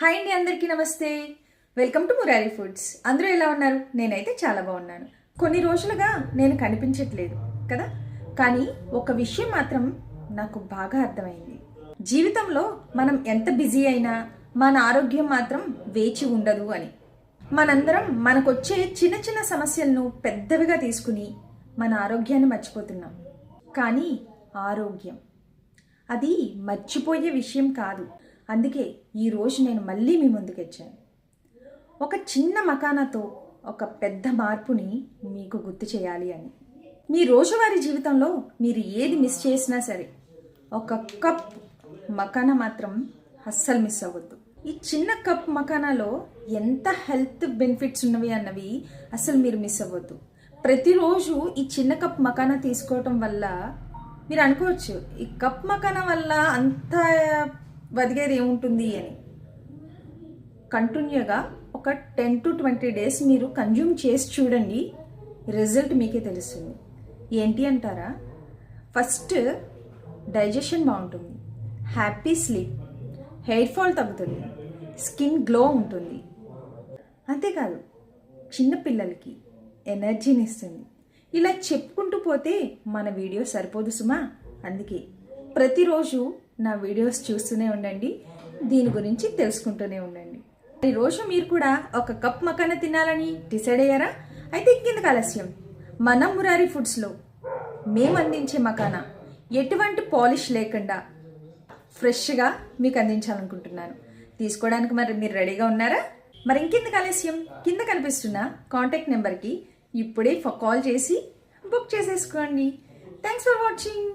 Hi అండి, అందరికీ నమస్తే. Welcome to Murari foods. అందరూ ఎలా ఉన్నారు? నేనైతే చాలా బాగున్నాను. కొన్ని రోజులుగా నేను కనిపించట్లేదు కదా, కానీ ఒక విషయం మాత్రం నాకు బాగా అర్థమైంది. జీవితంలో మనం ఎంత బిజీ అయినా మన ఆరోగ్యం మాత్రం వేచి ఉండదు అని. మనందరం మనకొచ్చే చిన్న చిన్న సమస్యలను పెద్దవిగా తీసుకుని మన ఆరోగ్యాన్ని మర్చిపోతున్నాం. కానీ ఆరోగ్యం అది మర్చిపోయే విషయం కాదు. అందుకే ఈరోజు నేను మళ్ళీ మీ ముందుకు వచ్చాను. ఒక చిన్న మకానాతో ఒక పెద్ద మార్పుని మీకు గుర్తు చేయాలి అని. మీ రోజువారీ జీవితంలో మీరు ఏది మిస్ చేసినా సరే ఒక కప్ మకానా మాత్రం అస్సలు మిస్ అవ్వద్దు. ఈ చిన్న కప్ మకానాలో ఎంత హెల్త్ బెనిఫిట్స్ ఉన్నవి అన్నవి అసలు మీరు మిస్ అవ్వద్దు. ప్రతిరోజు ఈ చిన్న కప్ మకానా తీసుకోవటం వల్ల మీరు అనుకోవచ్చు, ఈ కప్ మకానా వల్ల అంత వదిగేది ఏముంటుంది అని. కంటిన్యూగా ఒక 10 to 20 డేస్ మీరు కన్జ్యూమ్ చేసి చూడండి, రిజల్ట్ మీకే తెలుస్తుంది. ఏంటి అంటారా? ఫస్ట్ డైజెషన్ బాగుంటుంది, హ్యాపీ స్లీప్, హెయిర్ ఫాల్ తగ్గుతుంది, స్కిన్ గ్లో ఉంటుంది. అంతేకాదు చిన్నపిల్లలకి ఎనర్జీని ఇస్తుంది. ఇలా చెప్పుకుంటూ పోతే మన వీడియో సరిపోదు సుమా. అందుకే ప్రతిరోజు నా వీడియోస్ చూస్తూనే ఉండండి, దీని గురించి తెలుసుకుంటూనే ఉండండి. ఈరోజు మీరు కూడా ఒక కప్ మకానా తినాలని డిసైడ్ అయ్యారా? అయితే ఇంకెందుకు ఆలస్యం, మన మురారి ఫుడ్స్లో మేము అందించే మకానా ఎటువంటి పాలిష్ లేకుండా ఫ్రెష్గా మీకు అందించాలనుకుంటున్నాను. తీసుకోవడానికి మరి మీరు రెడీగా ఉన్నారా? మరి ఇంకెందుకు ఆలస్యం, కింద కనిపిస్తున్న కాంటాక్ట్ నెంబర్కి ఇప్పుడే కాల్ చేసి బుక్ చేసేసుకోండి. Thanks for watching.